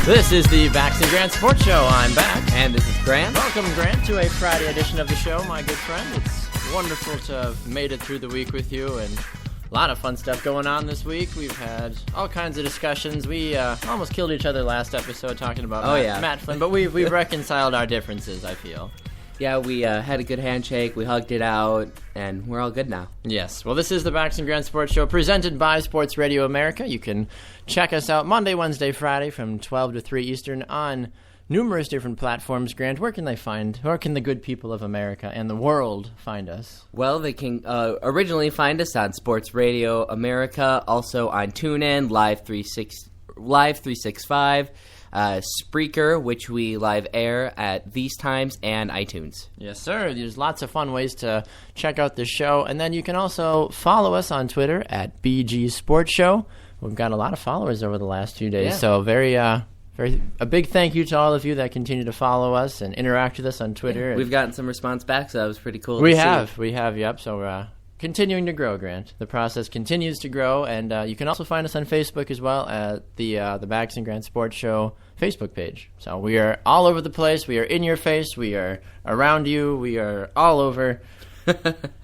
This is the Bax and Grant Sports Show. I'm Bax. And this is Grant. Welcome, Grant, to a Friday edition of the show, my good friend. It's wonderful to have made it through the week with you, and a lot of fun stuff going on this week. We've had all kinds of discussions. We almost killed each other last episode talking about Matt Flynn, but we've reconciled our differences, I feel. Yeah, we had a good handshake, we hugged it out, and we're all good now. Yes. Well, this is the Bax and Grant Sports Show presented by Sports Radio America. You can check us out Monday, Wednesday, Friday from 12 to 3 Eastern on numerous different platforms. Grant, where can the good people of America and the world find us? Well, they can originally find us on Sports Radio America, also on TuneIn, Live 365, Spreaker, which we live air at these times, and iTunes. Yes, sir. There's lots of fun ways to check out this show. And then you can also follow us on Twitter at BG Sports Show. We've got a lot of followers over the last few days, so a big thank you to all of you that continue to follow us and interact with us on Twitter. Yeah, we've gotten some response back, so that was pretty cool. We have, yep. So we're continuing to grow, Grant. The process continues to grow, and you can also find us on Facebook as well at the Bax and Grant Sports Show Facebook page. So we are all over the place. We are in your face. We are around you. We are all over.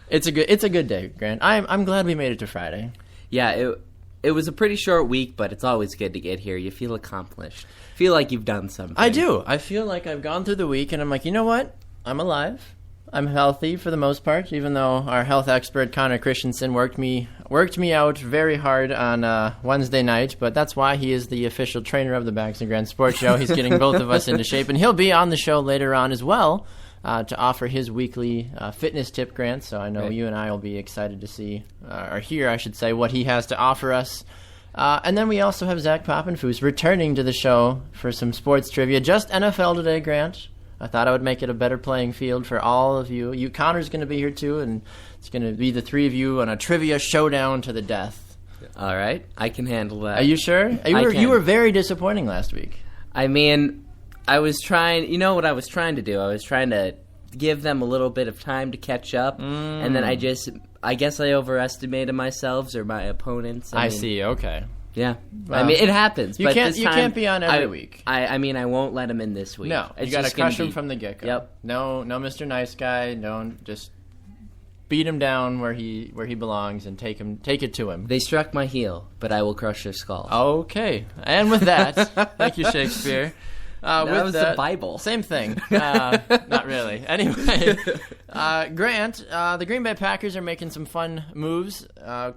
It's a good day, Grant. I'm glad we made it to Friday. Yeah, it was a pretty short week, but it's always good to get here. You feel accomplished. Feel like you've done something. I do. I feel like I've gone through the week, and I'm like, you know what? I'm alive. I'm healthy for the most part, even though our health expert, Connor Christensen, worked me out very hard on Wednesday night, but that's why he is the official trainer of the Bax and Grant Sports Show. He's getting both of us into shape, and he'll be on the show later on as well to offer his weekly fitness tip, Grant, so I know you and I will be excited to see, or hear, I should say, what he has to offer us. And then we also have Zach Poppenfuss returning to the show for some sports trivia. Just NFL today, Grant. I thought I would make it a better playing field for all of you. Connor's going to be here too, and it's going to be the three of you on a trivia showdown to the death. All right, I can handle that. Are you sure? You were very disappointing last week. I mean, I was trying. You know what I was trying to do? I was trying to give them a little bit of time to catch up, and then I guess I overestimated myself or my opponents. I see. Okay. Yeah, well, I mean it happens. You can't be on every week. I mean I won't let him in this week. No, you got to crush him from the get-go. Yep. No, Mr. Nice Guy. Don't just beat him down where he belongs and take it to him. They struck my heel, but I will crush their skull. Okay, and with that, thank you, Shakespeare. That was the Bible. Same thing. Not really. Anyway, Grant, the Green Bay Packers are making some fun moves.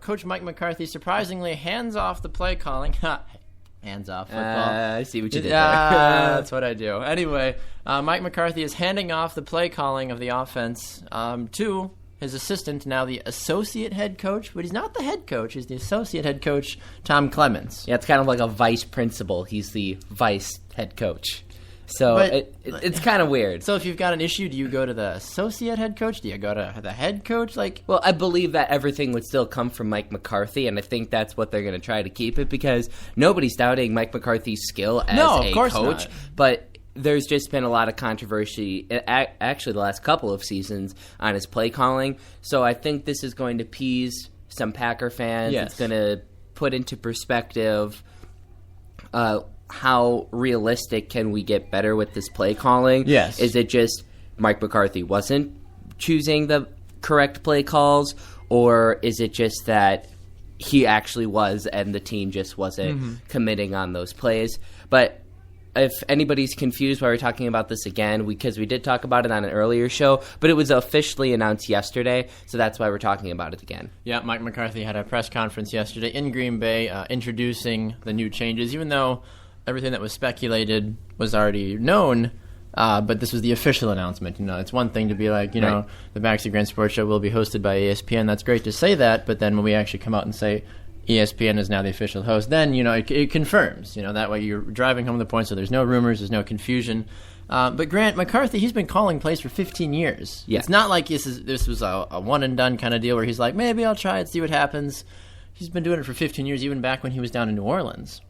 Coach Mike McCarthy surprisingly hands off the play calling. Hands off football. I see what you did there. That's what I do. Anyway, Mike McCarthy is handing off the play calling of the offense to his assistant, now the associate head coach, but he's not the head coach. He's the associate head coach, Tom Clements. Yeah, it's kind of like a vice principal. He's the vice head coach. So it's kind of weird. So if you've got an issue, do you go to the associate head coach? Do you go to the head coach? Well, I believe that everything would still come from Mike McCarthy, and I think that's what they're going to try to keep it, because nobody's doubting Mike McCarthy's skill as a coach. Not. But there's just been a lot of controversy, actually the last couple of seasons, on his play calling. So I think this is going to appease some Packer fans. Yes. It's going to put into perspective how realistic can we get better with this play calling? Yes. Is it just Mike McCarthy wasn't choosing the correct play calls, or is it just that he actually was and the team just wasn't committing on those plays? But if anybody's confused why we're talking about this again, because we did talk about it on an earlier show, but it was officially announced yesterday, so that's why we're talking about it again. Yeah, Mike McCarthy had a press conference yesterday in Green Bay introducing the new changes, even though everything that was speculated was already known, but this was the official announcement. You know, it's one thing to be like, you know, the Bax and Grant Sports Show will be hosted by ESPN. That's great to say that, but then when we actually come out and say ESPN is now the official host, then, you know, it confirms. You know, that way you're driving home the point, so there's no rumors, there's no confusion. But Grant McCarthy, he's been calling plays for 15 years. Yeah. It's not like this was a one-and-done kind of deal where he's like, maybe I'll try it, see what happens. He's been doing it for 15 years, even back when he was down in New Orleans.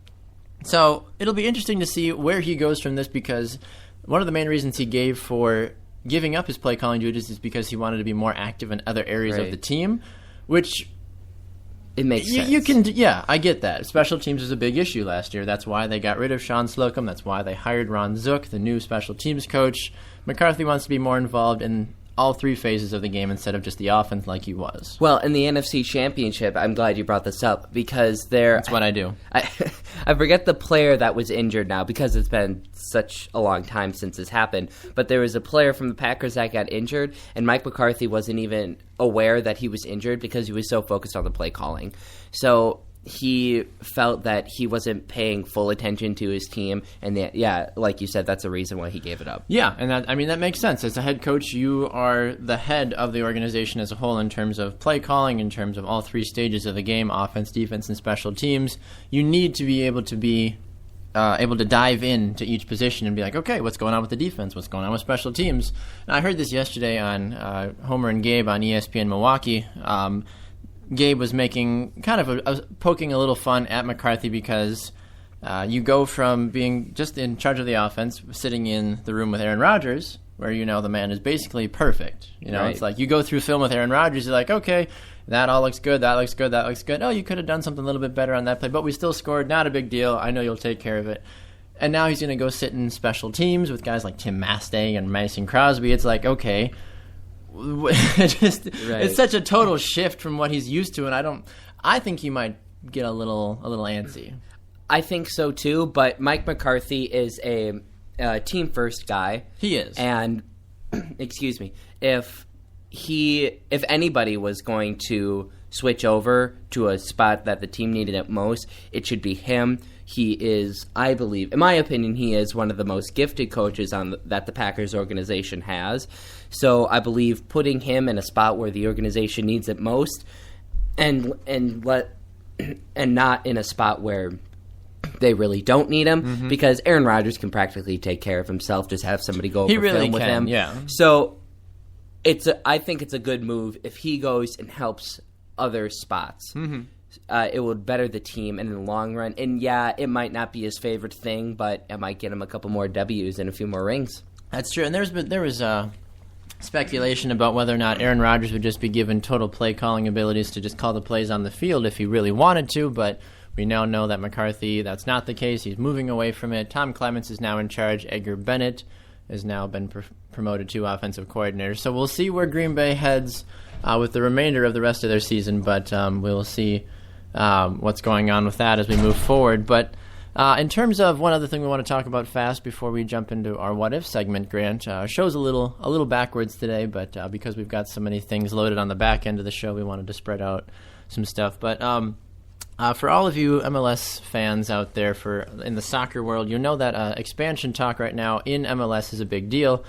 So it'll be interesting to see where he goes from this, because one of the main reasons he gave for giving up his play-calling duties is because he wanted to be more active in other areas of the team, which It makes sense. You can, yeah, I get that. Special teams was a big issue last year. That's why they got rid of Sean Slocum. That's why they hired Ron Zook, the new special teams coach. McCarthy wants to be more involved in all three phases of the game instead of just the offense like he was. Well, in the NFC Championship, I'm glad you brought this up because That's what I do. I forget the player that was injured now because it's been such a long time since this happened, but there was a player from the Packers that got injured, and Mike McCarthy wasn't even aware that he was injured because he was so focused on the play calling. So he felt that he wasn't paying full attention to his team, and like you said, that's the reason why he gave it up. Yeah, and that makes sense. As a head coach, you are the head of the organization as a whole in terms of play calling, in terms of all three stages of the game, offense, defense, and special teams. You need to be able to dive into each position and be like, okay, what's going on with the defense? What's going on with special teams? And I heard this yesterday on Homer and Gabe on ESPN Milwaukee. Gabe was making kind of poking a little fun at McCarthy because you go from being just in charge of the offense, sitting in the room with Aaron Rodgers, where the man is basically perfect. Right. It's like you go through film with Aaron Rodgers, you're like, okay, that all looks good, that looks good, that looks good. Oh, you could have done something a little bit better on that play, but we still scored. Not a big deal. I know you'll take care of it. And now he's going to go sit in special teams with guys like Tim Mastang and Mason Crosby. It's like, okay. It's such a total shift from what he's used to, and I think he might get a little antsy. I think so too, but Mike McCarthy is a team first guy. He is. And excuse me, if anybody was going to switch over to a spot that the team needed it most, it should be him. He is, I believe, in my opinion, he is one of the most gifted coaches that the Packers organization has. So I believe putting him in a spot where the organization needs it most, and not in a spot where they really don't need him, because Aaron Rodgers can practically take care of himself. Just have somebody go over film with him. Yeah. So I think it's a good move if he goes and helps other spots. It would better the team in the long run. And yeah, it might not be his favorite thing, but it might get him a couple more W's and a few more rings. That's true. And there was speculation about whether or not Aaron Rodgers would just be given total play calling abilities to just call the plays on the field if he really wanted to, but we now know that McCarthy, that's not the case. He's moving away from it. Tom Clements is now in charge. Edgar Bennett has now been promoted to offensive coordinator. So we'll see where Green Bay heads with the remainder of the rest of their season, but we'll see what's going on with that as we move forward. But in terms of one other thing we want to talk about fast before we jump into our What If segment, Grant, show's a little backwards today, but because we've got so many things loaded on the back end of the show, we wanted to spread out some stuff. But for all of you MLS fans out there in the soccer world, you know that expansion talk right now in MLS is a big deal.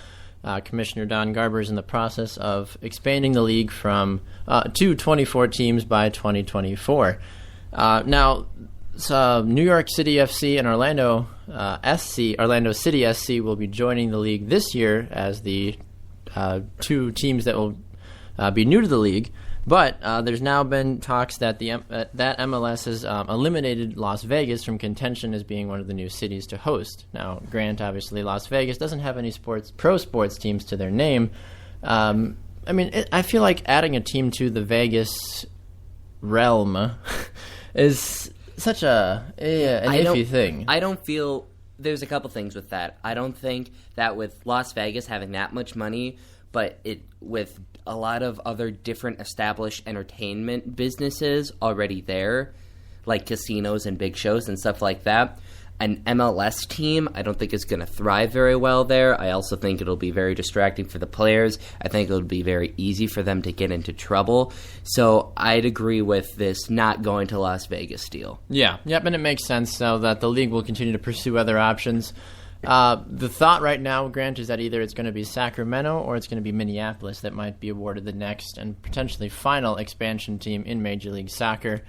Commissioner Don Garber is in the process of expanding the league from to 24 teams by 2024. Now, New York City FC and Orlando City SC will be joining the league this year as the two teams that will be new to the league. But there's now been talks that that MLS has eliminated Las Vegas from contention as being one of the new cities to host. Now, Grant, obviously, Las Vegas doesn't have any pro sports teams to their name. I feel like adding a team to the Vegas realm is such an iffy thing. I don't feel there's a couple things with that. I don't think that with Las Vegas having that much money, but with a lot of other different established entertainment businesses already there, like casinos and big shows and stuff like that, an MLS team I don't think is going to thrive very well there. I also think it'll be very distracting for the players. I think it'll be very easy for them to get into trouble. So I'd agree with this not going to Las Vegas deal. Yeah, yep, and it makes sense so that the league will continue to pursue other options. The thought right now, Grant, is that either it's going to be Sacramento or it's going to be Minneapolis that might be awarded the next and potentially final expansion team in Major League Soccer.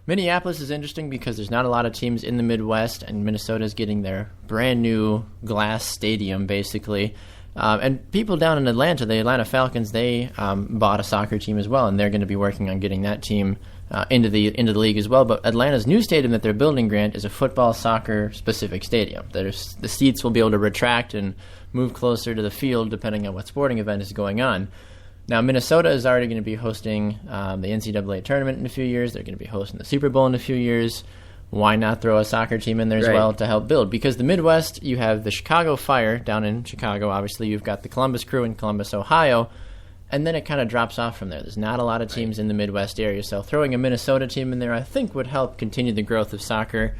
Minneapolis is interesting because there's not a lot of teams in the Midwest, and Minnesota's getting their brand new glass stadium, basically. And people down in Atlanta, the Atlanta Falcons, they bought a soccer team as well, and they're going to be working on getting that team into the league as well. But Atlanta's new stadium that they're building, Grant, is a football, soccer specific stadium. The seats will be able to retract and move closer to the field depending on what sporting event is going on. Now, Minnesota is already going to be hosting the NCAA tournament in a few years. They're going to be hosting the Super Bowl in a few years. Why not throw a soccer team in there as well to help build? Because the Midwest, you have the Chicago Fire down in Chicago. Obviously, you've got the Columbus Crew in Columbus, Ohio. And then it kind of drops off from there. There's not a lot of teams in the Midwest area. So throwing a Minnesota team in there, I think, would help continue the growth of soccer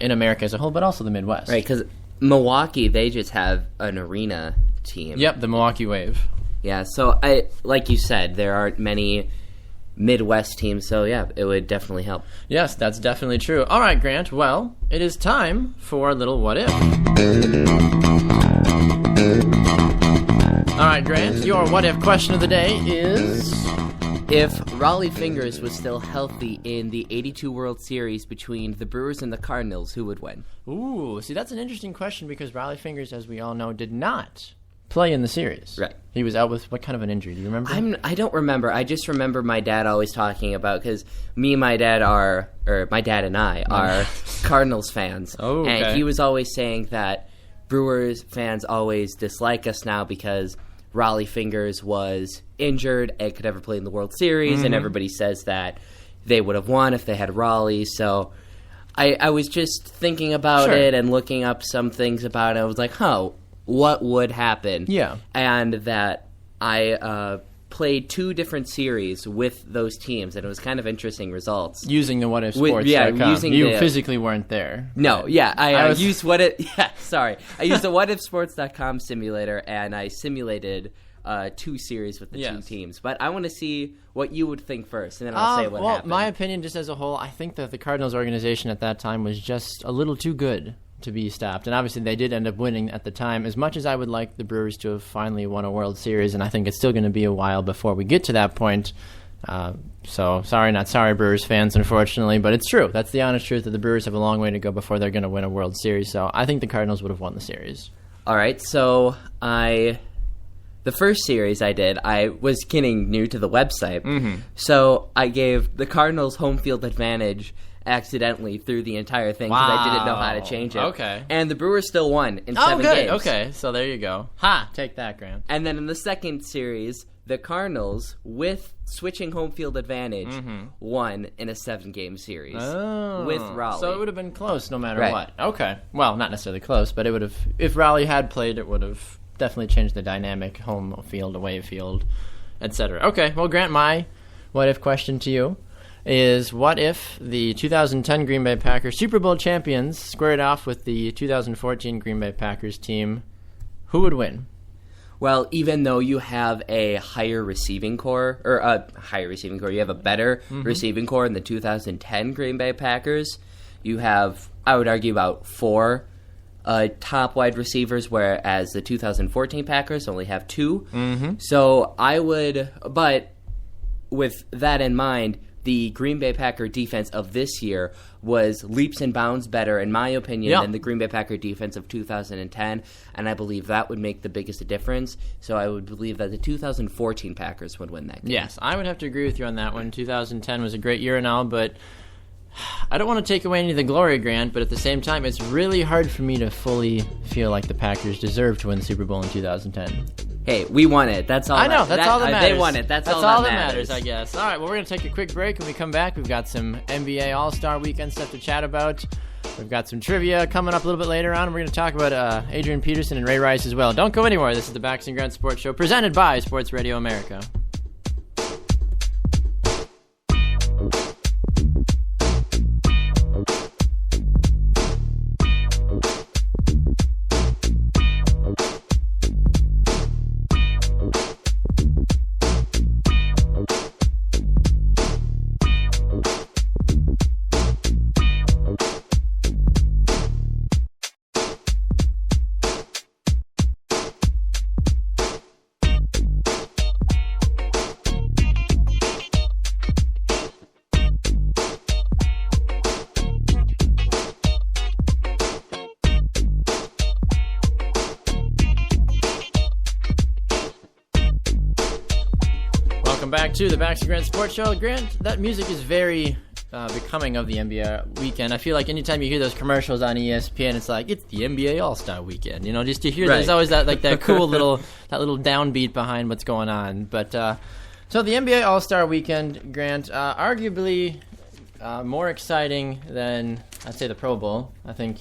in America as a whole, but also the Midwest. Right, because Milwaukee, they just have an arena team. Yep, the Milwaukee Wave. Yeah, so like you said, there aren't many Midwest teams, so yeah, it would definitely help. Yes, that's definitely true. All right, Grant, well, it is time for a little What If. All right, Grant, your What If question of the day is... If Raleigh Fingers was still healthy in the 82 World Series between the Brewers and the Cardinals, who would win? Ooh, see, that's an interesting question because Raleigh Fingers, as we all know, did not play in the series. Right. He was out with what kind of an injury? Do you remember? I don't remember. I just remember my dad always talking about, because my dad and I are Cardinals fans. Oh, okay. And he was always saying that Brewers fans always dislike us now because Raleigh Fingers was injured and could never play in the World Series, and everybody says that they would have won if they had Raleigh. So I was just thinking about it and looking up some things about it. I was like, what would happen? Yeah. And that I played 2 different series with those teams, and it was kind of interesting results. Using the whatifsports.com. You physically weren't there. No, yeah. I used I used the whatifsports.com simulator, and I simulated 2 series with the 2 teams. But I want to see what you would think first, and then I'll say what happened. My opinion, just as a whole, I think that the Cardinals organization at that time was just a little too good to be stopped. And obviously they did end up winning at the time. As much as I would like the Brewers to have finally won a World Series, and I think it's still going to be a while before we get to that point. So sorry, not sorry, Brewers fans, unfortunately, but it's true. That's the honest truth, that the Brewers have a long way to go before they're going to win a World Series. So I think the Cardinals would have won the series. All right, so the first series I did, I was getting new to the website. So I gave the Cardinals home field advantage accidentally through the entire thing because I didn't know how to change it. Okay. And the Brewers still won in 7 games. Okay, so there you go. Ha! Take that, Grant. And then in the second series, the Cardinals, with switching home field advantage, won in a 7-game series with Raleigh. So it would have been close no matter what. Okay. Well, not necessarily close, but it would have, if Raleigh had played, it would have definitely changed the dynamic, home field, away field, etc. Okay, well, Grant, my what-if question to you is, what if the 2010 Green Bay Packers Super Bowl champions squared off with the 2014 Green Bay Packers team? Who would win? Well, even though you have a higher receiving core, you have a better receiving core in the 2010 Green Bay Packers. You have, I would argue, about 4 top wide receivers, whereas the 2014 Packers only have 2. So but with that in mind, the Green Bay Packer defense of this year was leaps and bounds better, in my opinion, than the Green Bay Packer defense of 2010, and I believe that would make the biggest difference. So I would believe that the 2014 Packers would win that game. Yes, I would have to agree with you on that one. 2010 was a great year and all, but I don't want to take away any of the glory, Grant, but at the same time, it's really hard for me to fully feel like the Packers deserve to win the Super Bowl in 2010. Hey, we won it. That's all. I know. That's all that matters. They won it. That's all that matters, I guess. All right. Well, we're going to take a quick break. When we come back, we've got some NBA All-Star Weekend stuff to chat about. We've got some trivia coming up a little bit later on. We're going to talk about Adrian Peterson and Ray Rice as well. Don't go anywhere. This is the Bax and Grant Sports Show, presented by Sports Radio America. Welcome back to the Bax and Grant Sports Show. Grant, that music is very becoming of the NBA weekend. I feel like anytime you hear those commercials on ESPN, it's like it's the NBA All-Star weekend. You know, just to hear there's always that cool little downbeat behind what's going on. But so the NBA All-Star weekend, Grant, arguably more exciting than I'd say the Pro Bowl. I think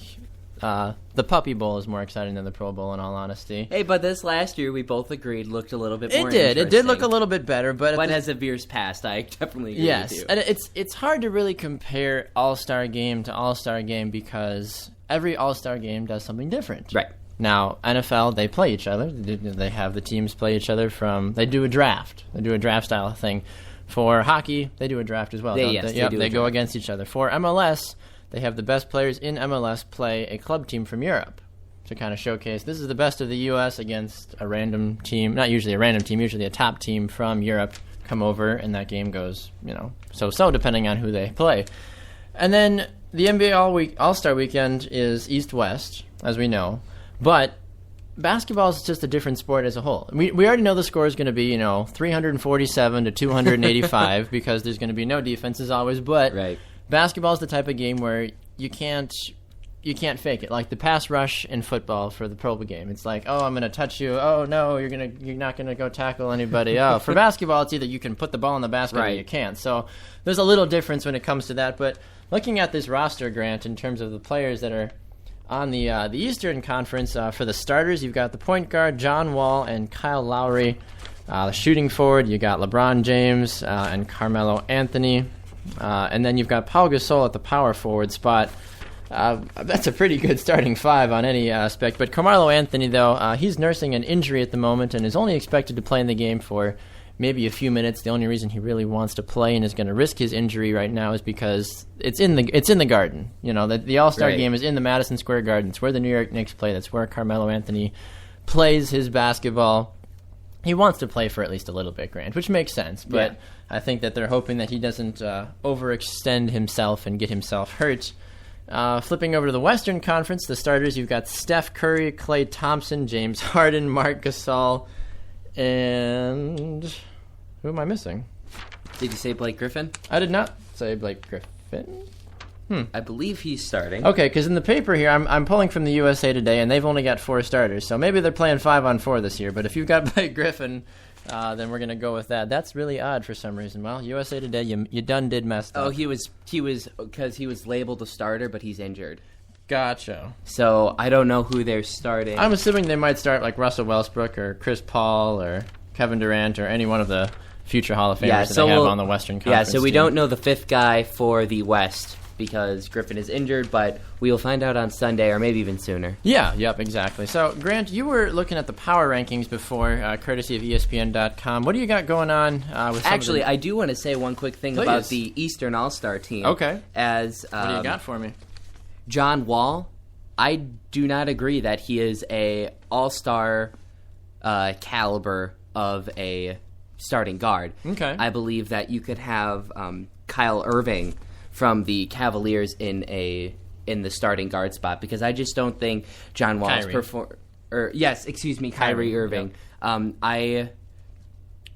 the Puppy Bowl is more exciting than the Pro Bowl, in all honesty. Hey, but this last year, we both agreed, looked a little bit more interesting. It did look a little bit better. But as the years passed, I definitely agree with you. And it's hard to really compare All-Star game to All-Star game because every All-Star game does something different. Right. Now, NFL, they play each other. They have the teams play each other they do a draft. They do a draft-style thing. For hockey, they do a draft as well. They go against each other. For MLS, they have the best players in MLS play a club team from Europe to kind of showcase this is the best of the U.S. against a random team, not usually a random team, usually a top team from Europe come over, and that game goes, so depending on who they play. And then the NBA All-Star Weekend is East-West, as we know, but basketball is just a different sport as a whole. We already know the score is going to be, 347 to 285 because there's going to be no defense as always, but basketball is the type of game where you can't fake it. Like the pass rush in football for the Pro Bowl game. It's like, oh, I'm going to touch you. Oh, no, you're not going to go tackle anybody. Oh, for basketball, it's either you can put the ball in the basket or you can't. So there's a little difference when it comes to that. But looking at this roster, Grant, in terms of the players that are on the Eastern Conference, for the starters, you've got the point guard, John Wall and Kyle Lowry. The shooting forward, you got LeBron James and Carmelo Anthony. And then you've got Pau Gasol at the power forward spot. That's a pretty good starting five on any aspect. But Carmelo Anthony, though, he's nursing an injury at the moment and is only expected to play in the game for maybe a few minutes. The only reason he really wants to play and is going to risk his injury right now is because it's in the Garden. The All-Star game is in the Madison Square Garden. It's where the New York Knicks play. That's where Carmelo Anthony plays his basketball. He wants to play for at least a little bit, Grant, which makes sense. But I think that they're hoping that he doesn't overextend himself and get himself hurt. Flipping over to the Western Conference, the starters, you've got Steph Curry, Klay Thompson, James Harden, Marc Gasol, and who am I missing? Did you say Blake Griffin? I did not say Blake Griffin. I believe he's starting. Okay, because in the paper here, I'm pulling from the USA Today, and they've only got 4 starters, so maybe they're playing 5-on-4 this year. But if you've got Blake Griffin, then we're going to go with that. That's really odd for some reason. Well, USA Today, you done did mess up. Oh, he was because he was labeled a starter, but he's injured. Gotcha. So I don't know who they're starting. I'm assuming they might start like Russell Westbrook or Chris Paul or Kevin Durant or any one of the future Hall of Famers that they have on the Western Conference. Yeah, so we don't know the 5th guy for the West because Griffin is injured, but we will find out on Sunday or maybe even sooner. Yeah, yep, exactly. So, Grant, you were looking at the power rankings before, courtesy of ESPN.com. What do you got going on with some Actually, I do want to say one quick thing about the Eastern All-Star team. Okay. What do you got for me? John Wall, I do not agree that he is a all-star caliber of a starting guard. Okay. I believe that you could have Kyle Irving from the Cavaliers in the starting guard spot because I just don't think John Wall's Kyrie Irving. Yep. I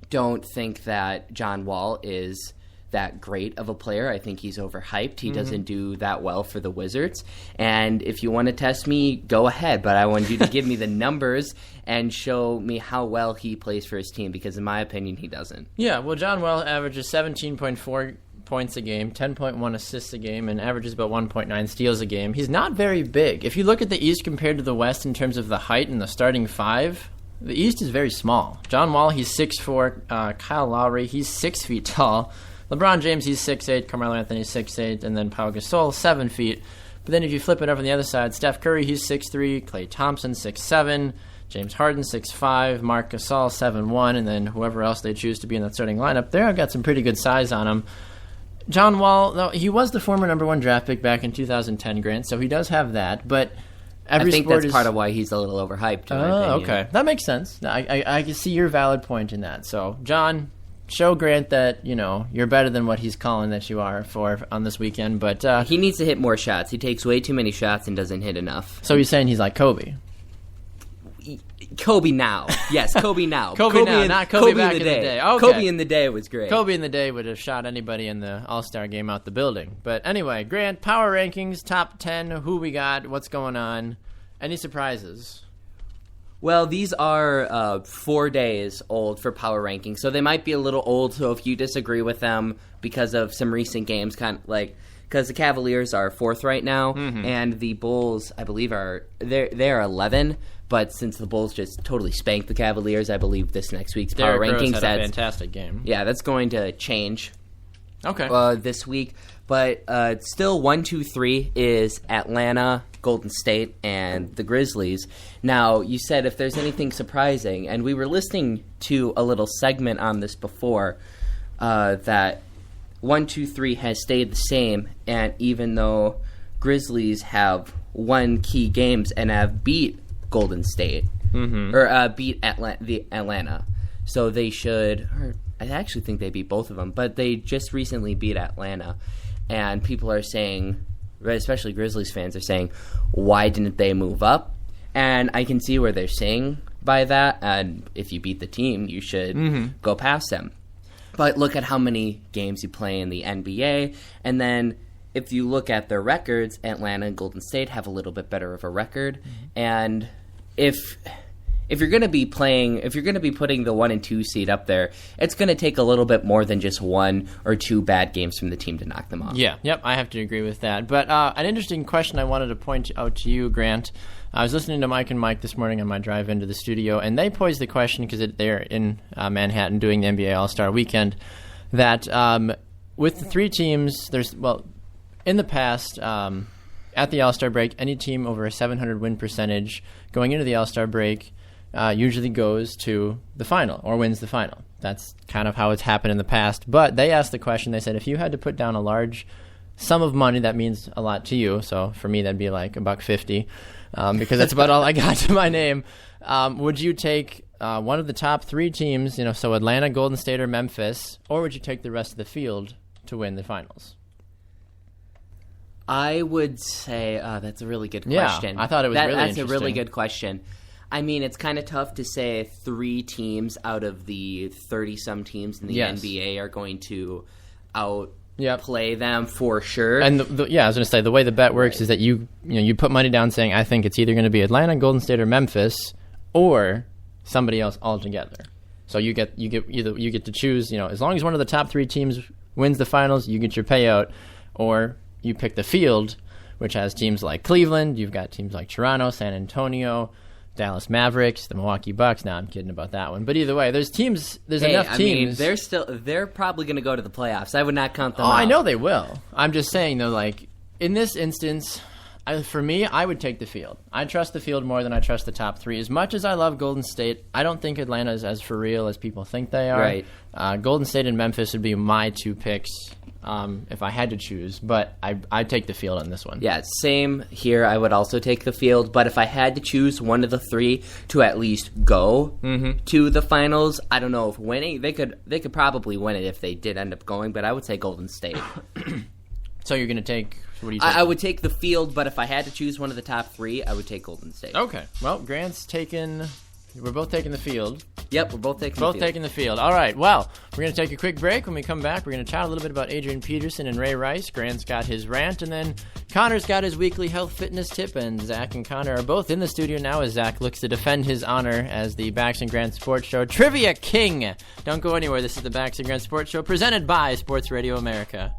don't think that John Wall is that great of a player. I think he's overhyped. He doesn't do that well for the Wizards. And if you want to test me, go ahead. But I want you to give me the numbers and show me how well he plays for his team because in my opinion, he doesn't. Yeah, well, John Wall averages 17.4 points a game, 10.1 assists a game, and averages about 1.9 steals a game. He's not very big. If you look at the East compared to the West in terms of the height and the starting five, the East is very small. John Wall, he's 6'4". Kyle Lowry, he's 6 feet tall. LeBron James, he's 6'8". Carmelo Anthony, 6'8". And then Pau Gasol, 7 feet. But then if you flip it over on the other side, Steph Curry, he's 6'3". Klay Thompson, 6'7". James Harden, 6'5". Marc Gasol, 7'1". And then whoever else they choose to be in that starting lineup, they've got some pretty good size on them. John Wall, though, he was the former number 1 draft pick back in 2010, Grant, so he does have that. But I think that's part of why he's a little overhyped. Okay. That makes sense. I can see your valid point in that. So, John, show Grant that, you're better than what he's calling that you are on this weekend. But he needs to hit more shots. He takes way too many shots and doesn't hit enough. So you're saying he's like Kobe? Kobe now. Yes, Kobe now. Kobe now, not Kobe back in the day. Okay. Kobe in the day was great. Kobe in the day would have shot anybody in the All-Star game out the building. But anyway, Grant, power rankings, top 10, who we got, what's going on, any surprises? Well, these are 4 days old for power rankings, so they might be a little old. So if you disagree with them because of some recent games, kind of like because the Cavaliers are 4th right now, and the Bulls, I believe, they're 11. But since the Bulls just totally spanked the Cavaliers, I believe this next week's power rankings, had a fantastic game. Yeah, that's going to change. Okay. This week, but still 1, 2, 3 is Atlanta, Golden State, and the Grizzlies. Now, you said if there's anything surprising, and we were listening to a little segment on this before, that 1, 2, 3 has stayed the same, and even though Grizzlies have won key games and have beat Golden State, or beat Atlanta, so they should. Or I actually think they beat both of them, but they just recently beat Atlanta, and people are saying, especially Grizzlies fans, are saying, why didn't they move up? And I can see where they're saying by that, and if you beat the team, you should go past them. But look at how many games you play in the NBA, and then if you look at their records, Atlanta and Golden State have a little bit better of a record, and if you're going to be putting the 1 and 2 seed up there, it's going to take a little bit more than just 1 or 2 bad games from the team to knock them off. Yeah, I have to agree with that. But an interesting question I wanted to point out to you, Grant. I was listening to Mike and Mike this morning on my drive into the studio, and they posed the question, because they're in Manhattan doing the NBA All-Star Weekend, that with the 3 teams, in the past, at the All-Star break, any team over a 700 win percentage going into the All-Star break usually goes to the final or wins the final. That's kind of how it's happened in the past. But they asked the question, they said, if you had to put down a large sum of money that means a lot to you, so for me that'd be like $1.50, because that's about all I got to my name, would you take one of the top 3 teams, so Atlanta, Golden State, or Memphis, or would you take the rest of the field to win the finals? I would say that's a really good question. Yeah, I thought it was really interesting. That's a really good question. I mean, it's kind of tough to say 3 teams out of the 30-some teams in the NBA are going to outplay them for sure. And I was going to say, the way the bet works is that you put money down saying, I think it's either going to be Atlanta, Golden State, or Memphis, or somebody else altogether. So you get to choose. As long as one of the top 3 teams wins the finals, you get your payout, or you pick the field, which has teams like Cleveland. You've got teams like Toronto, San Antonio, Dallas Mavericks, the Milwaukee Bucks. Now I'm kidding about that one, but either way, there's enough teams. They're probably going to go to the playoffs. I would not count them out. I know they will. I'm just saying though, like in this instance, for me, I would take the field. I trust the field more than I trust the top 3. As much as I love Golden State, I don't think Atlanta is as for real as people think they are. Right. Golden State and Memphis would be my 2 picks. If I had to choose, but I'd take the field on this one. Yeah, same here. I would also take the field, but if I had to choose one of the 3 to at least go to the finals, I don't know if winning. They could probably win it if they did end up going, but I would say Golden State. So you're going to take... What do you take? I would take the field, but if I had to choose one of the top 3, I would take Golden State. Okay. Well, Grant's taking... We're both taking the field. Yep, we're both taking the field. All right. Well, we're going to take a quick break. When we come back, we're going to chat a little bit about Adrian Peterson and Ray Rice. Grant's got his rant, and then Connor's got his weekly health fitness tip, and Zach and Connor are both in the studio now as Zach looks to defend his honor as the Bax and Grant Sports Show Trivia King. Don't go anywhere. This is the Bax and Grant Sports Show presented by Sports Radio America.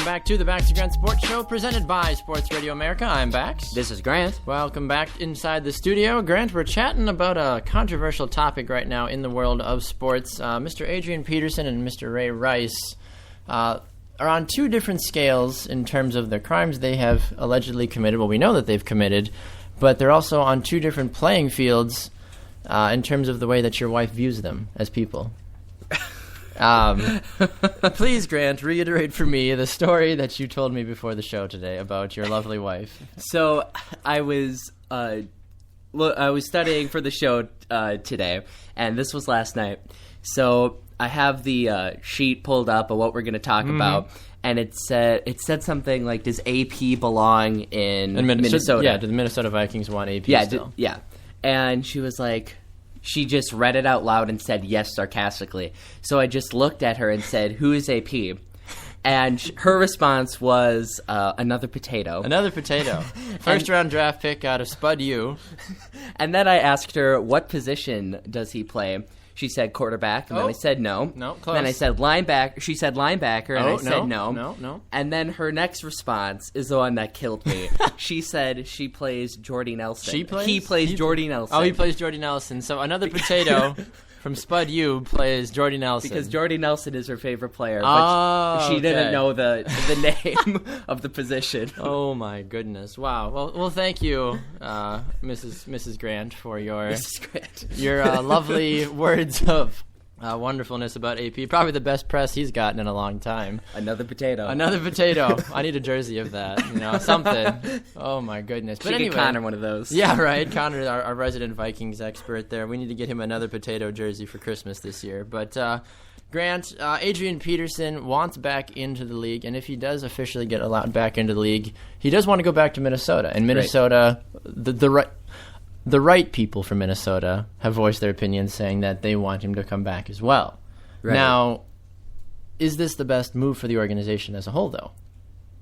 Welcome back to the Bax to Grant Sports Show, presented by Sports Radio America. I'm Bax. This is Grant. Welcome back inside the studio. Grant, we're chatting about a controversial topic right now in the world of sports. Mr. Adrian Peterson and Mr. Ray Rice are on two different scales in terms of the crimes they have allegedly committed. Well, we know that they've committed, but they're also on two different playing fields in terms of the way that your wife views them as people. Please, Grant, reiterate for me the story that you told me before the show today about your lovely wife. So I was studying for the show today, and this was last night. So I have the sheet pulled up of what we're going to talk about, and it said something like, "Does AP belong in Minnesota?" Yeah, do the Minnesota Vikings want AP still? Yeah. And she was like, she just read it out loud and said yes sarcastically. So I just looked at her and said, "Who is AP?" And her response was, "Another potato." Another potato. First round draft pick out of Spud U. And then I asked her, "What position does he play?" She said quarterback, and then I said no. No, close. Then I said linebacker. She said linebacker, and I said no. No. And then her next response is the one that killed me. She said she plays Jordy Nelson. He plays Jordy Nelson. Oh, he plays Jordy Nelson. So another potato from Spud U plays Jordy Nelson. Because Jordy Nelson is her favorite player, but she didn't know the name of the position. Oh my goodness! Wow. Well, thank you, Mrs. Grant, for your lovely words of wonderfulness about AP. Probably the best press he's gotten in a long time. Another potato. Another potato. I need a jersey of that. Something. Oh my goodness. But anyway, get Connor one of those. Yeah, right. Connor, our resident Vikings expert there. We need to get him another potato jersey for Christmas this year. But Grant, Adrian Peterson wants back into the league, and if he does officially get allowed back into the league, he does want to go back to Minnesota. And Minnesota, the right people from Minnesota have voiced their opinions, saying that they want him to come back as well. Right. Now, is this the best move for the organization as a whole, though?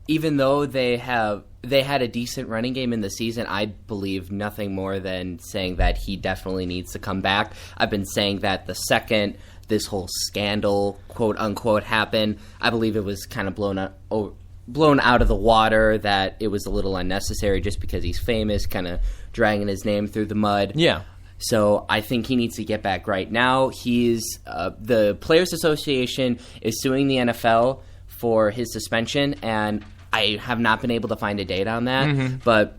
Even though they had a decent running game in the season, I believe nothing more than saying that he definitely needs to come back. I've been saying that the second this whole scandal, quote unquote, happened, I believe it was kind of blown out of the water, that it was a little unnecessary just because he's famous, kind of dragging his name through the mud. Yeah. So I think he needs to get back right now. The Players Association is suing the NFL for his suspension, and I have not been able to find a date on that. But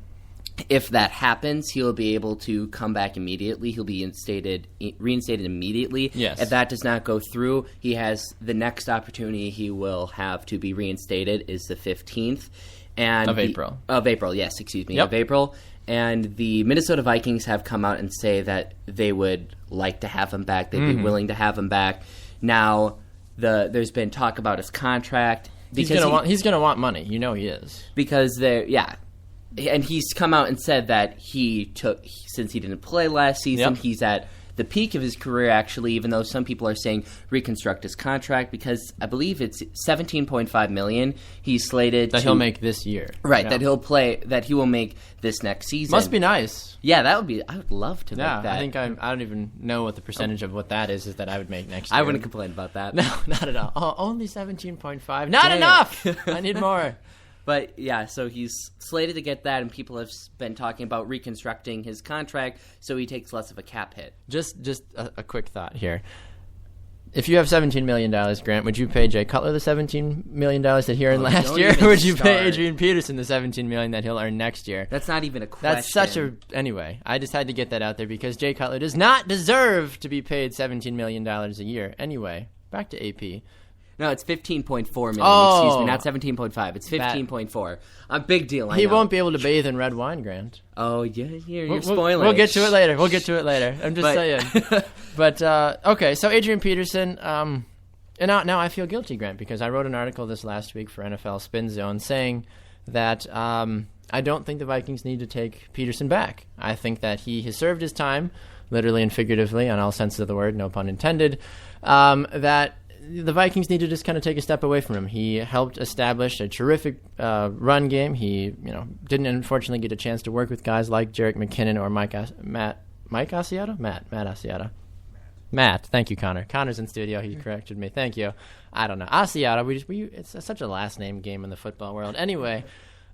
if that happens, he'll be able to come back immediately. He'll be reinstated immediately. Yes. If that does not go through, he has the next opportunity he will have to be reinstated is the 15th of April. Of April, yes, excuse me, of April. And the Minnesota Vikings have come out and say that they would like to have him back. They'd be willing to have him back. Now, there's been talk about his contract. He's gonna want money. You know he is. Because and he's come out and said that since he didn't play last season, he's at the peak of his career, actually, even though some people are saying reconstruct his contract, because I believe it's $17.5 million he's slated that he'll make this year. Right, that he will make this next season. Must be nice. Yeah, I would love to make that. I think I don't even know what the percentage of what that is that I would make next year. I wouldn't complain about that. No, not at all. Oh, only 17.5. Not enough! I need more. But, yeah, so he's slated to get that, and people have been talking about reconstructing his contract so he takes less of a cap hit. Just a quick thought here. If you have $17 million, Grant, would you pay Jay Cutler the $17 million that he earned last year? Or would you pay Adrian Peterson the $17 million that he'll earn next year? That's not even a question. That's anyway, I just had to get that out there because Jay Cutler does not deserve to be paid $17 million a year. Anyway, back to AP. No, it's $15.4 million. Excuse me, not 17.5. It's 15.4. A big deal. He won't be able to bathe in red wine, Grant. Oh, yeah, you're spoiling. We'll get to it later. I'm just saying. But okay, so Adrian Peterson. And now I feel guilty, Grant, because I wrote an article this last week for NFL Spin Zone saying that I don't think the Vikings need to take Peterson back. I think that he has served his time, literally and figuratively, on all senses of the word, no pun intended. That the Vikings need to just kind of take a step away from him. He helped establish a terrific run game. He, didn't unfortunately get a chance to work with guys like Jerick McKinnon or Matt Asiata. Matt. Thank you, Connor. Connor's in studio. He corrected me. Thank you. I don't know. Asiata. It's such a last name game in the football world. Anyway,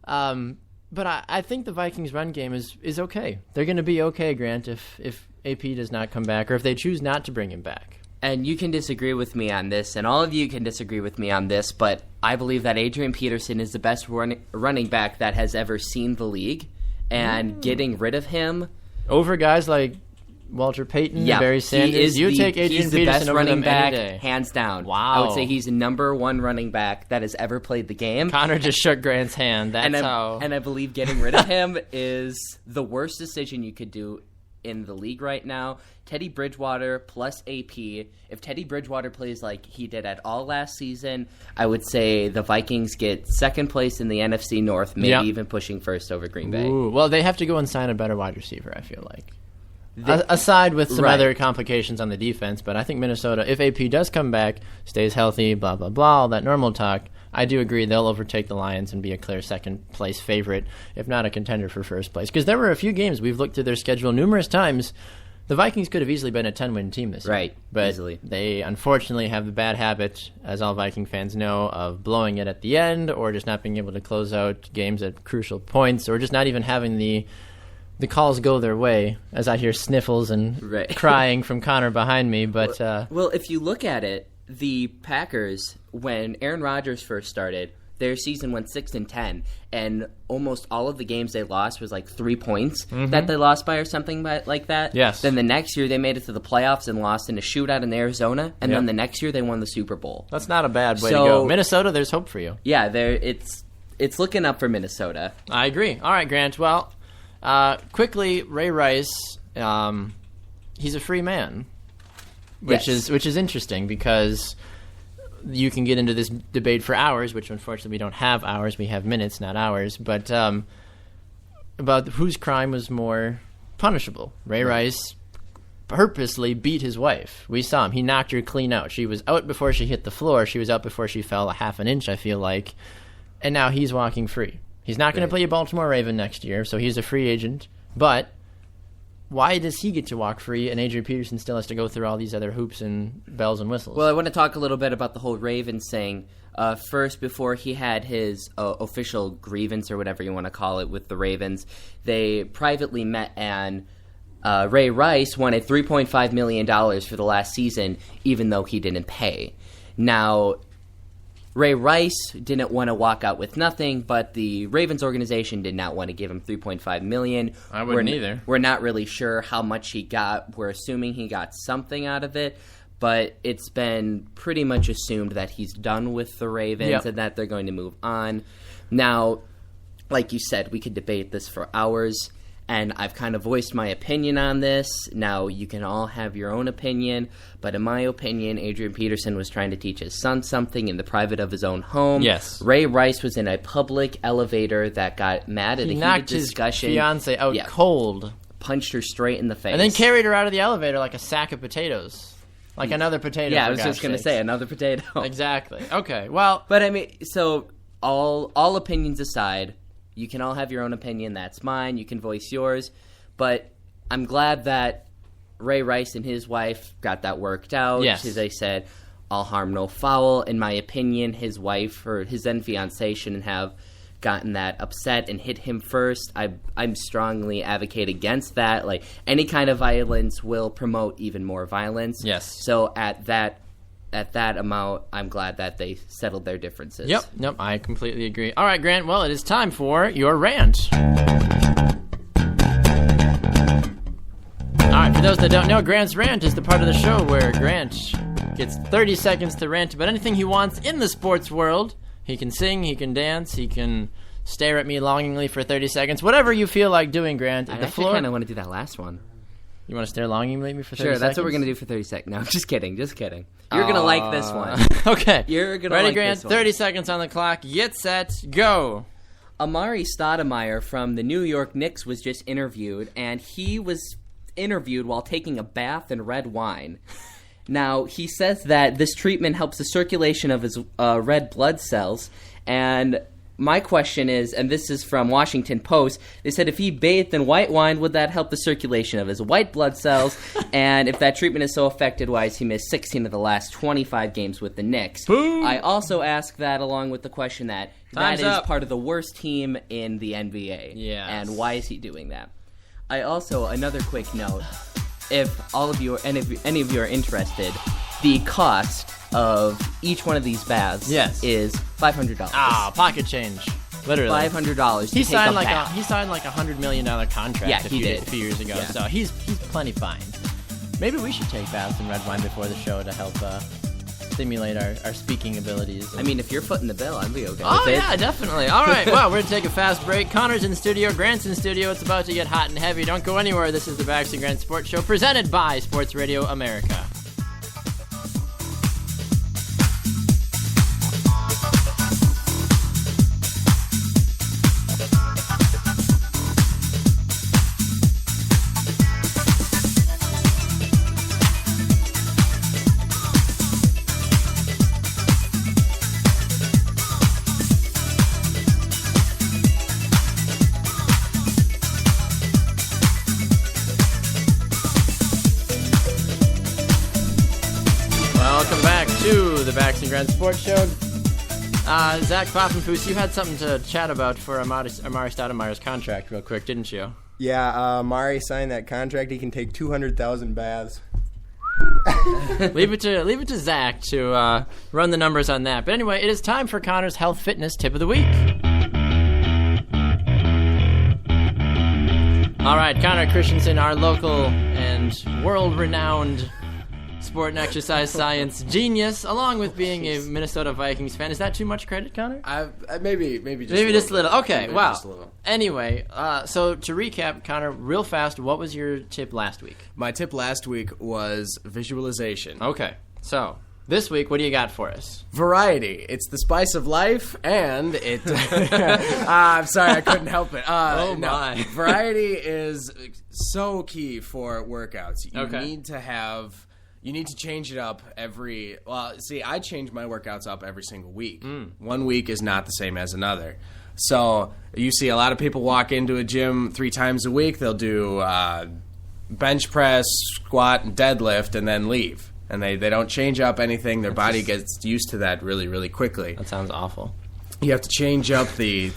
but I think the Vikings' run game is okay. They're going to be okay, Grant, if AP does not come back or if they choose not to bring him back. And you can disagree with me on this, and all of you can disagree with me on this, but I believe that Adrian Peterson is the best running back that has ever seen the league, and getting rid of him over guys like Walter Payton, Barry Sanders. Take Adrian Peterson best over running them back, any day. hands down. Wow. I would say he's the number one running back that has ever played the game. Connor just shook Grant's hand. And I believe getting rid of him is the worst decision you could do in the league right now. Teddy Bridgewater plus AP. If Teddy Bridgewater plays like he did at all last season, I would say the Vikings get second place in the NFC North, maybe even pushing first over Green Bay. Ooh, well, they have to go and sign a better wide receiver, I feel like. Aside with some other complications on the defense, but I think Minnesota, if AP does come back, stays healthy, blah, blah, blah, all that normal talk, I do agree they'll overtake the Lions and be a clear second-place favorite, if not a contender for first place. Because there were a few games, we've looked through their schedule numerous times, the Vikings could have easily been a 10-win team this year. Right, but easily. They unfortunately have the bad habit, as all Viking fans know, of blowing it at the end or just not being able to close out games at crucial points or just not even having the calls go their way, as I hear sniffles and crying from Connor behind me. But well, if you look at it, the Packers, when Aaron Rodgers first started, their season went 6-10, and almost all of the games they lost was like 3 points that they lost by or something like that. Yes. Then the next year they made it to the playoffs and lost in a shootout in Arizona, and then the next year they won the Super Bowl. That's not a bad way to go. Minnesota, there's hope for you. Yeah, it's looking up for Minnesota. I agree. All right, Grant. Well, quickly, Ray Rice, he's a free man, which is interesting because you can get into this debate for hours, which unfortunately we don't have hours. We have minutes, not hours. But about whose crime was more punishable. Ray Rice purposely beat his wife. We saw him. He knocked her clean out. She was out before she hit the floor. She was out before she fell a half an inch, I feel like. And now he's walking free. He's not going to play a Baltimore Raven next year, so he's a free agent. But why does he get to walk free and Adrian Peterson still has to go through all these other hoops and bells and whistles? Well, I want to talk a little bit about the whole Ravens thing. First, before he had his official grievance or whatever you want to call it with the Ravens, they privately met, and Ray Rice wanted $3.5 million for the last season, even though he didn't pay. Now, Ray Rice didn't want to walk out with nothing, but the Ravens organization did not want to give him $3.5 million. I wouldn't either. We're not really sure how much he got. We're assuming he got something out of it, but it's been pretty much assumed that he's done with the Ravens and that they're going to move on. Now, like you said, we could debate this for hours, and I've kind of voiced my opinion on this. Now, you can all have your own opinion, but in my opinion, Adrian Peterson was trying to teach his son something in the private of his own home. Yes. Ray Rice was in a public elevator that got mad at a heated discussion. He knocked his fiancée out cold. Punched her straight in the face. And then carried her out of the elevator like a sack of potatoes. Like another potato. Yeah, I was just going to say, another potato. Exactly. Okay, well. But I mean, so all opinions aside, you can all have your own opinion. That's mine. You can voice yours. But I'm glad that Ray Rice and his wife got that worked out. Yes. As they said, all harm, no foul. In my opinion, his wife or his then fiancée shouldn't have gotten that upset and hit him first. I'm strongly advocate against that. Like, any kind of violence will promote even more violence. Yes. So at that amount, I'm glad that they settled their differences. Yep, I completely agree. All right, Grant, well, it is time for your rant. All right, for those that don't know, Grant's Rant is the part of the show where Grant gets 30 seconds to rant about anything he wants in the sports world. He can sing, he can dance, he can stare at me longingly for 30 seconds. Whatever you feel like doing, Grant. I actually kind of want to do that last one. You want to stare longingly at me for 30 seconds? Sure, that's what we're going to do for 30 seconds. No, just kidding. You're going to like this one. Okay. You're going to Ready, like Grant? this one. 30 seconds on the clock. Get set. Go. Amari Stoudemire from the New York Knicks was just interviewed, and he was interviewed while taking a bath in red wine. Now, he says that this treatment helps the circulation of his red blood cells, and my question is, and this is from Washington Post, they said if he bathed in white wine, would that help the circulation of his white blood cells? And if that treatment is so effective, why has he missed 16 of the last 25 games with the Knicks? Boom. I also ask that along with the question that Time's is up. part of the worst team in the NBA. Yes. And why is he doing that? I also, another quick note, if all of you, any of you are interested, the cost of each one of these baths is $500. Ah, pocket change. Literally. $500 He to signed take a like bath. He signed like $100 million contract Yeah, a he did. few years ago. Yeah. So he's plenty fine. Maybe we should take baths in red wine before the show to help stimulate our speaking abilities. I mean, if you're footing the bill, I'd be okay Oh, with it. yeah, definitely. All right, well, we're going to take a fast break. Connor's in the studio. Grant's in the studio. It's about to get hot and heavy. Don't go anywhere. This is the Bax and Grant Sports Show presented by Sports Radio America. Welcome back to the Bax and Grant Sports Show. Zach Pfaffenfuss, you had something to chat about for Amari Stoudemire's contract real quick, didn't you? Yeah, Mari signed that contract. He can take 200,000 baths. leave it to Zach to run the numbers on that. But anyway, it is time for Connor's health fitness tip of the week. All right, Connor Christensen, our local and world-renowned sport and exercise science genius, along with being a Minnesota Vikings fan. Is that too much credit, Connor? Maybe Just a little. Okay, Maybe wow. just a little. Anyway, so to recap, Connor, real fast, what was your tip last week? My tip last week was visualization. Okay, so this week, what do you got for us? Variety. It's the spice of life, and it... I'm sorry, I couldn't help it. Oh, my. Variety is so key for workouts. You need to change it up every... Well, see, I change my workouts up every single week. 1 week is not the same as another. So you see a lot of people walk into a gym 3 times a week. They'll do bench press, squat, and deadlift, and then leave. And they don't change up anything. Their body gets used to that really, really quickly. That sounds awful. You have to change up the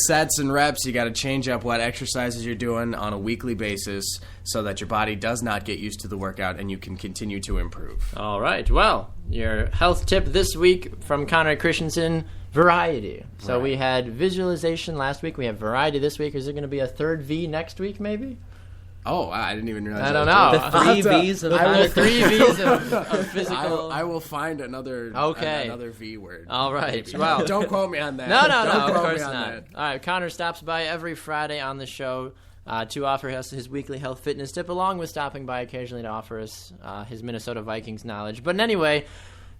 sets and reps. You got to change up what exercises you're doing on a weekly basis so that your body does not get used to the workout and you can continue to improve. All right. Well, your health tip this week from Connor Christensen, variety. So we had visualization last week. We have variety this week. Is there going to be a third V next week, maybe? Oh, I didn't even realize. I don't know. The 3 V's of The 3 V's of physical. I will find another V word. All right. Maybe. Well, Don't quote me on that. No, Don't of quote course me on not. that. All right, Connor stops by every Friday on the show to offer us his weekly health fitness tip, along with stopping by occasionally to offer us his Minnesota Vikings knowledge. But anyway,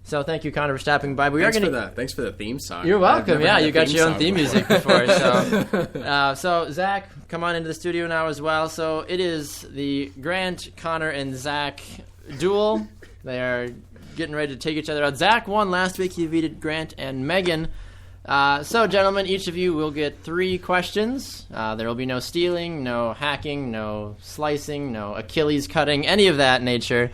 so thank you, Connor, for stopping by. Thanks for the theme song. You're welcome. I've never Yeah, had a you got your own song theme before. music before. So Zach, come on into the studio now as well. So it is the Grant, Connor, and Zach duel. They are getting ready to take each other out. Zach won last week. He defeated Grant and Megan. So, gentlemen, each of you will get 3 questions. There will be no stealing, no hacking, no slicing, no Achilles cutting, any of that nature.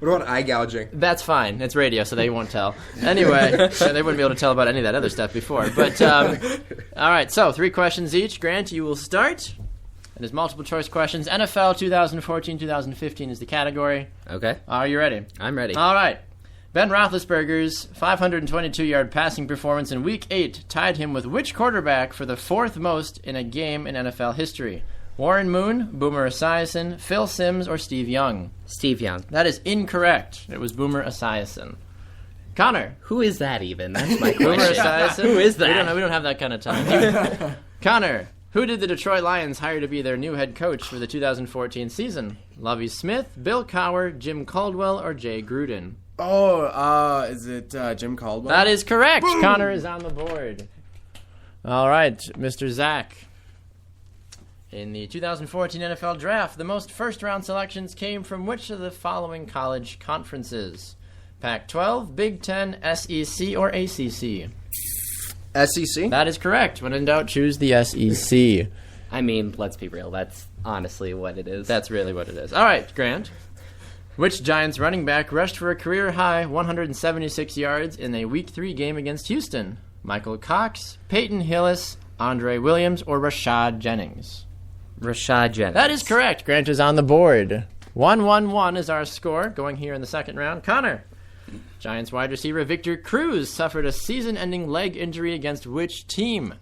What about eye gouging? That's fine. It's radio, so they won't tell. Anyway, they wouldn't be able to tell about any of that other stuff before. But, all right, so 3 questions each. Grant, you will start. It is multiple choice questions. NFL 2014-2015 is the category. Okay. Are you ready? I'm ready. All right. Ben Roethlisberger's 522-yard passing performance in Week 8 tied him with which quarterback for the 4th most in a game in NFL history? Warren Moon, Boomer Esiason, Phil Simms, or Steve Young? Steve Young. That is incorrect. It was Boomer Esiason. Connor. Who is that even? That's my Boomer question. Esiason. Who is that? We don't have that kind of time. Connor. Who did the Detroit Lions hire to be their new head coach for the 2014 season? Lovie Smith, Bill Cowher, Jim Caldwell, or Jay Gruden? Oh, is it Jim Caldwell? That is correct. Boom. Connor is on the board. All right, Mr. Zach. In the 2014 NFL Draft, the most first-round selections came from which of the following college conferences? Pac-12, Big Ten, SEC, or ACC? SEC? That is correct. When in doubt, choose the SEC. I mean, let's be real. That's honestly what it is. That's really what it is. All right, Grant. Which Giants running back rushed for a career-high 176 yards in a Week 3 game against Houston? Michael Cox, Peyton Hillis, Andre Williams, or Rashad Jennings? Rashad Jennings. That is correct. Grant is on the board. 1-1-1 is our score going here in the second round. Connor. Giants wide receiver Victor Cruz suffered a season-ending leg injury against which team?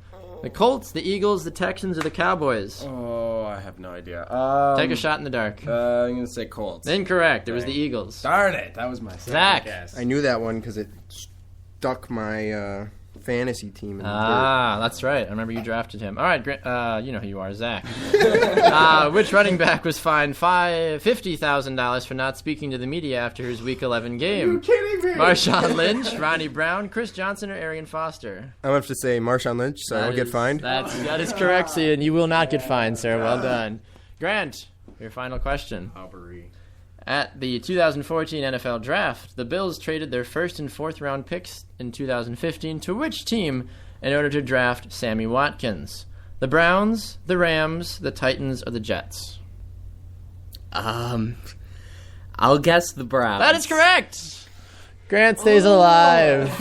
The Colts, the Eagles, the Texans, or the Cowboys? Oh, I have no idea. Take a shot in the dark. I'm going to say Colts. Incorrect. It was the Eagles. Darn it. That was my second Zach. guess. I knew that one because it stuck my fantasy team in the That's right. I remember you drafted him. All right, you know who you are, Zach. Which running back was fined $50,000 for not speaking to the media after his Week 11 game? Are you kidding me? Marshawn Lynch, Ronnie Brown, Chris Johnson, or Arian Foster? I'm going to have to say Marshawn Lynch, so I don't get fined. That is correct, Ian. You will not get fined, sir. Well done. Grant, your final question. At the 2014 NFL Draft, the Bills traded their first and fourth round picks in 2015 to which team in order to draft Sammy Watkins? The Browns, the Rams, the Titans, or the Jets? I'll guess the Browns. That is correct! Grant stays alive.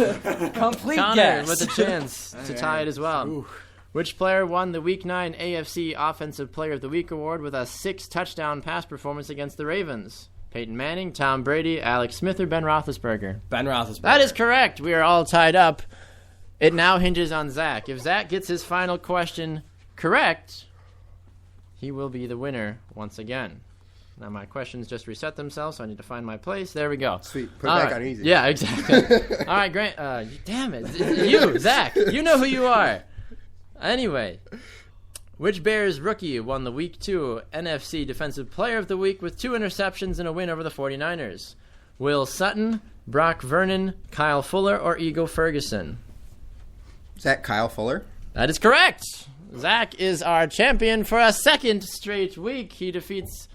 Complete Connor guess. with a chance to tie it as well. Which player won the Week 9 AFC Offensive Player of the Week award with a 6-touchdown pass performance against the Ravens? Peyton Manning, Tom Brady, Alex Smith, or Ben Roethlisberger? Ben Roethlisberger. That is correct. We are all tied up. It now hinges on Zach. If Zach gets his final question correct, he will be the winner once again. Now my questions just reset themselves, so I need to find my place. There we go. Sweet. Put it back on easy. Yeah, exactly. All right, Grant. Damn it. You, Zach. You know who you are. Anyway. Which Bears rookie won the Week 2 NFC Defensive Player of the Week with 2 interceptions and a win over the 49ers? Will Sutton, Brock Vernon, Kyle Fuller, or Ego Ferguson? Is that Kyle Fuller? That is correct. Zach is our champion for a second straight week. He defeats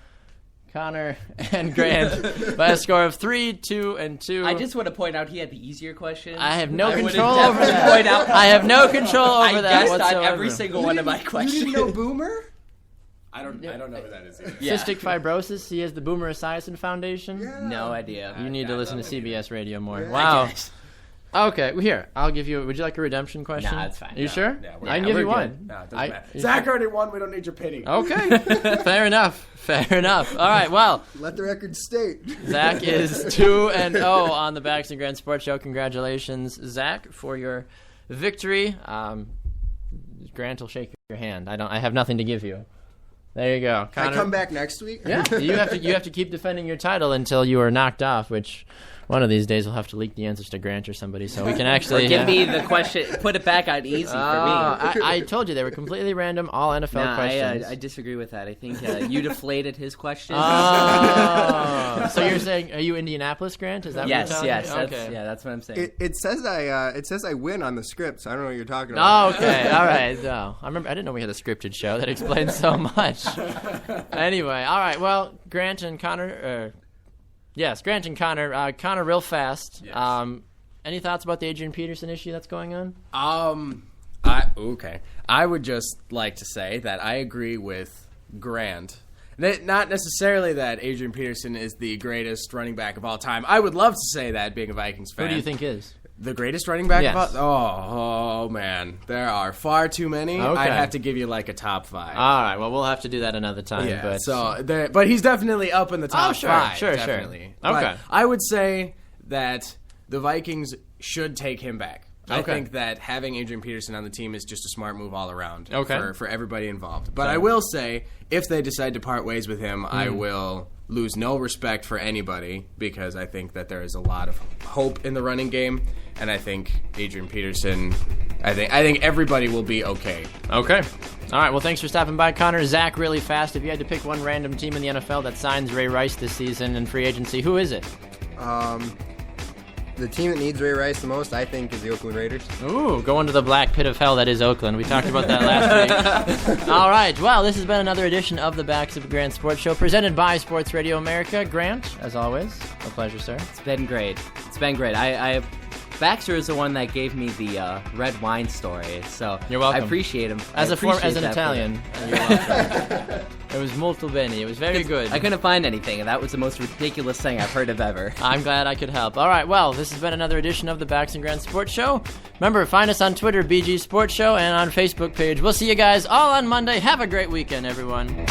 Connor and Grant by a score of 3, 2, and 2. I just want to point out he had the easier question. I have no would control have over definitely that. point out- I have no control over I that guessed on whatsoever. every single one of my questions. You didn't know Boomer? I don't know who that is either. Yeah. Cystic fibrosis. He has the Boomer Esiason Foundation. Yeah. No idea. You need to listen to CBS Radio more. Yeah. Wow. guess. Okay, well, here, I'll give you. Would you like a redemption question? Nah, it's fine. You sure? Yeah, I can give we're you good. one. No, it doesn't I- matter. Zach already won. We don't need your pity. Okay. Fair enough. Fair enough. All right, well, Let the record state. Zach is 2-0 on the Bax and Grant Sports Show. Congratulations, Zach, for your victory. Grant will shake your hand. I have nothing to give you. There you go. Can I Connor- come back next week? Yeah, you have to keep defending your title until you are knocked off, which one of these days we'll have to leak the answers to Grant or somebody so we can actually Give me the question. Put it back on easy for me. I told you they were completely random, all NFL Nah, questions. I disagree with that. I think you deflated his question. Oh, so you're saying, are you Indianapolis, Grant? Is that yes, what you're yes. telling me? That's, Okay. yeah, that's what I'm saying. It says I win on the script, so I don't know what you're talking about. Oh, okay, all right. No, I didn't know we had a scripted show. That explains so much. Anyway, all right. Well, Grant and Connor. Yes, Grant and Connor. Connor, real fast. Yes. Any thoughts about the Adrian Peterson issue that's going on? I would just like to say that I agree with Grant. Not necessarily that Adrian Peterson is the greatest running back of all time. I would love to say that, being a Vikings fan. Who do you think is? The greatest running back Yes. of all? Oh, man. There are far too many. Okay. I'd have to give you like a top 5. All right. Well, we'll have to do that another time. Yeah, But but he's definitely up in the top Oh, sure, 5. sure. Definitely. Okay. But I would say that the Vikings should take him back. I Okay. think that having Adrian Peterson on the team is just a smart move all around for everybody involved. But I will say, if they decide to part ways with him, I will lose no respect for anybody because I think that there is a lot of hope in the running game, and I think Adrian Peterson, I think everybody will be okay. Okay. All right. Well, thanks for stopping by, Connor. Zach, really fast. If you had to pick one random team in the NFL that signs Ray Rice this season in free agency, who is it? The team that needs Ray Rice the most, I think, is the Oakland Raiders. Ooh, going to the black pit of hell that is Oakland. We talked about that last week. All right. Well, this has been another edition of the Bax of Grant Sports Show, presented by Sports Radio America. Grant, as always, a pleasure, sir. It's been great. It's been great. I Baxter is the one that gave me the red wine story, so You're welcome. I appreciate him. As I an appreciate that Italian, you're welcome. It was molto bene. It was very good. I couldn't find anything, and that was the most ridiculous thing I've heard of ever. I'm glad I could help. All right, well, this has been another edition of the Baxter Grant Sports Show. Remember, find us on Twitter, BG Sports Show, and on Facebook page. We'll see you guys all on Monday. Have a great weekend, everyone.